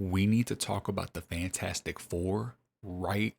We need to talk about the Fantastic Four right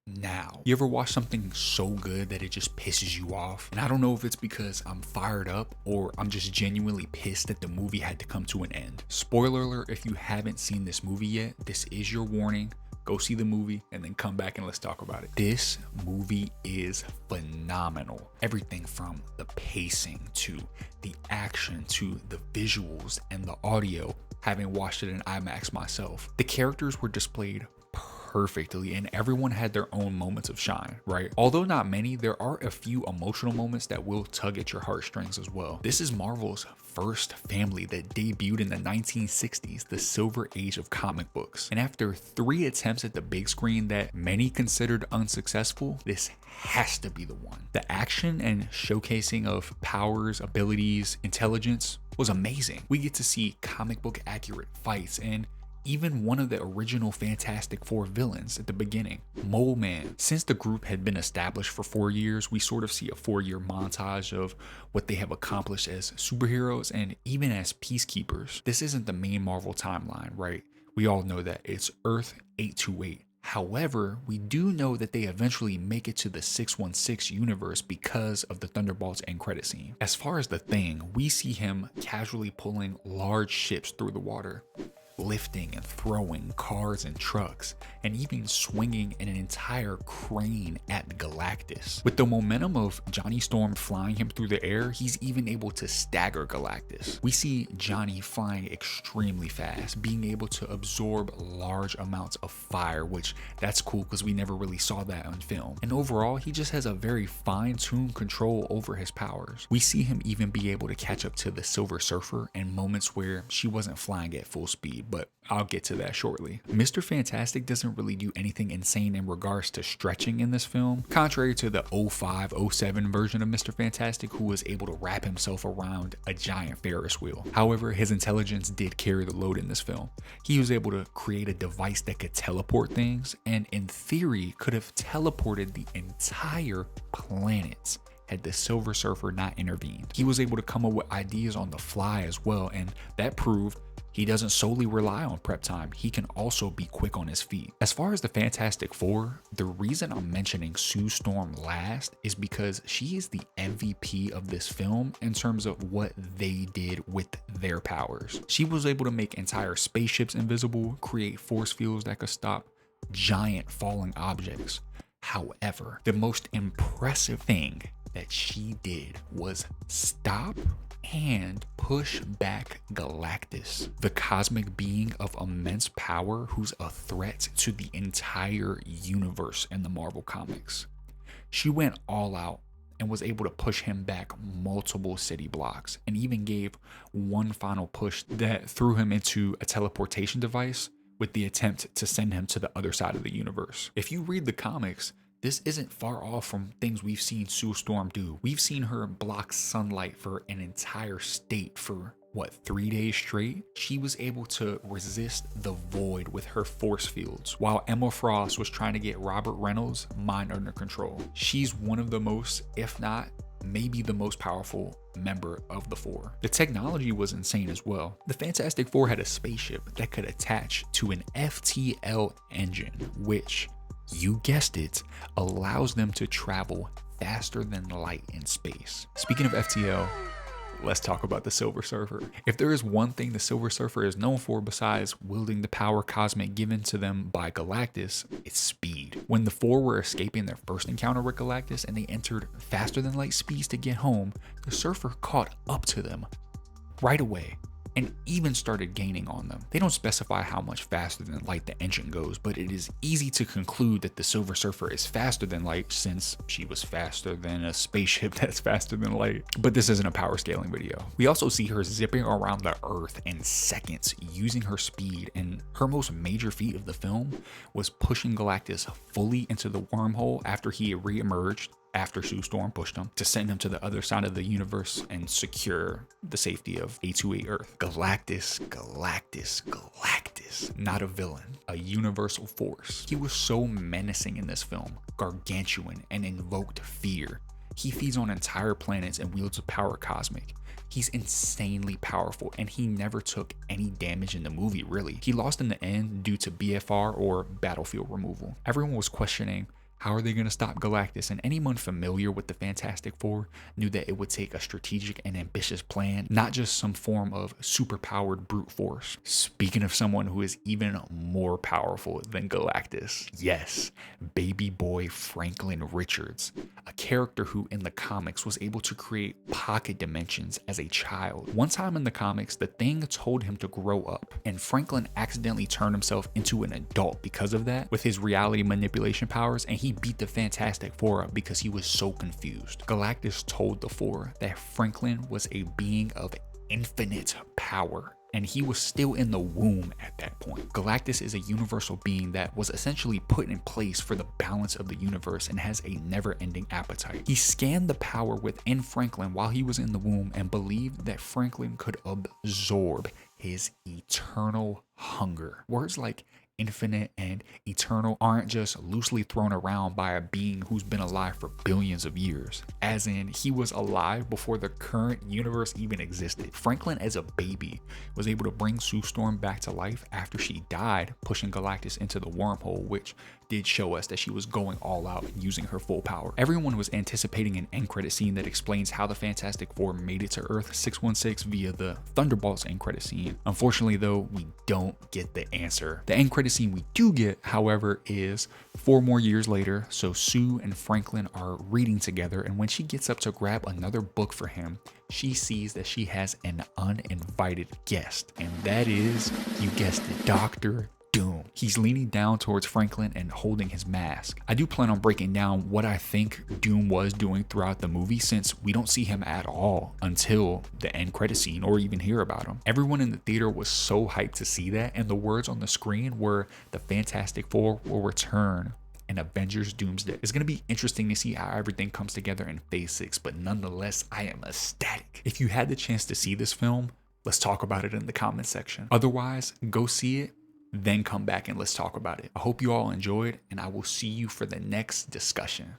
now. You ever watch something so good that it just pisses you off? And I don't know if it's because I'm fired up or I'm just genuinely pissed that the movie had to come to an end. Spoiler alert, if you haven't seen this movie yet, this is your warning. Go see the movie and then come back and let's talk about it. This movie is phenomenal. Everything from the pacing to the action to the visuals and the audio, having watched it in IMAX myself. The characters were displayed perfectly and everyone had their own moments of shine, right? Although not many, there are a few emotional moments that will tug at your heartstrings as well. This is Marvel's first family that debuted in the 1960s, the silver age of comic books. And after 3 attempts at the big screen that many considered unsuccessful, this has to be the one. The action and showcasing of powers, abilities, intelligence was amazing. We get to see comic book accurate fights and even one of the original Fantastic Four villains at the beginning, Mole Man. Since the group had been established for 4 years, we sort of see a 4-year montage of what they have accomplished as superheroes and even as peacekeepers. This isn't the main Marvel timeline, right? We all know that it's Earth 828. However, we do know that they eventually make it to the 616 universe because of the Thunderbolts end credit scene. As far as the Thing, we see him casually pulling large ships through the water, lifting and throwing cars and trucks, and even swinging an entire crane at Galactus. With the momentum of Johnny Storm flying him through the air, he's even able to stagger Galactus. We see Johnny flying extremely fast, being able to absorb large amounts of fire, which that's cool because we never really saw that on film. And overall, he just has a very fine-tuned control over his powers. We see him even be able to catch up to the Silver Surfer in moments where she wasn't flying at full speed, but I'll get to that shortly. Mr. Fantastic doesn't really do anything insane in regards to stretching in this film, contrary to the 05-07 version of Mr. Fantastic, who was able to wrap himself around a giant Ferris wheel. However, his intelligence did carry the load in this film. He was able to create a device that could teleport things, and in theory could have teleported the entire planet had the Silver Surfer not intervened. He was able to come up with ideas on the fly as well, and that proved he doesn't solely rely on prep time, he can also be quick on his feet. As far as the Fantastic Four, the reason I'm mentioning Sue Storm last is because she is the MVP of this film in terms of what they did with their powers. She was able to make entire spaceships invisible, create force fields that could stop giant falling objects. However, the most impressive thing that she did was stop and push back Galactus, the cosmic being of immense power who's a threat to the entire universe in the Marvel comics. She went all out and was able to push him back multiple city blocks, and even gave one final push that threw him into a teleportation device with the attempt to send him to the other side of the universe. If you read the comics, this isn't far off from things we've seen Sue Storm do. We've seen her block sunlight for an entire state for, 3 days straight? She was able to resist the void with her force fields, while Emma Frost was trying to get Robert Reynolds' mind under control. She's one of the most, if not maybe the most powerful member of the Four. The technology was insane as well. The Fantastic Four had a spaceship that could attach to an FTL engine, which, you guessed it, allows them to travel faster than light in space. Speaking of FTL, let's talk about the Silver Surfer. If there is one thing the Silver Surfer is known for besides wielding the power cosmic given to them by Galactus, it's speed. When the Four were escaping their first encounter with Galactus and they entered faster than light speeds to get home, the Surfer caught up to them right away and even started gaining on them. They don't specify how much faster than light the engine goes, but it is easy to conclude that the Silver Surfer is faster than light since she was faster than a spaceship that's faster than light. But this isn't a power scaling video. We also see her zipping around the Earth in seconds using her speed, and her most major feat of the film was pushing Galactus fully into the wormhole after he re-emerged after Sue Storm pushed him to send him to the other side of the universe and secure the safety of 828 Earth. Galactus, not a villain, a universal force. He was so menacing in this film, gargantuan, and invoked fear. He feeds on entire planets and wields a power cosmic. He's insanely powerful, and he never took any damage in the movie, really. He lost in the end due to BFR, or battlefield removal. Everyone was questioning, how are they going to stop Galactus? And anyone familiar with the Fantastic Four knew that it would take a strategic and ambitious plan, not just some form of superpowered brute force. Speaking of someone who is even more powerful than Galactus, yes, baby boy Franklin Richards, a character who in the comics was able to create pocket dimensions as a child. One time in the comics, the Thing told him to grow up, and Franklin accidentally turned himself into an adult because of that with his reality manipulation powers, and he beat the Fantastic Four up because he was so confused. Galactus told the Four that Franklin was a being of infinite power, and he was still in the womb at that point. Galactus is a universal being that was essentially put in place for the balance of the universe and has a never-ending appetite. He scanned the power within Franklin while he was in the womb and believed that Franklin could absorb his eternal hunger. Words like infinite and eternal aren't just loosely thrown around by a being who's been alive for billions of years. As in, he was alive before the current universe even existed. Franklin, as a baby, was able to bring Sue Storm back to life after she died, pushing Galactus into the wormhole, which did show us that she was going all out and using her full power. Everyone was anticipating an end credit scene that explains how the Fantastic Four made it to Earth 616 via the Thunderbolts end credit scene. Unfortunately though, we don't get the answer. The end credit scene we do get, however, is 4 more years later. So Sue and Franklin are reading together, and when she gets up to grab another book for him, she sees that she has an uninvited guest, and that is, you guessed it, Dr. Doom. He's leaning down towards Franklin and holding his mask. I do plan on breaking down what I think Doom was doing throughout the movie, since we don't see him at all until the end credit scene or even hear about him. Everyone in the theater was so hyped to see that, and the words on the screen were, "The Fantastic Four will return in Avengers Doomsday." It's going to be interesting to see how everything comes together in Phase 6, but nonetheless, I am ecstatic. If you had the chance to see this film, let's talk about it in the comment section. Otherwise, go see it, then come back and let's talk about it. I hope you all enjoyed, and I will see you for the next discussion.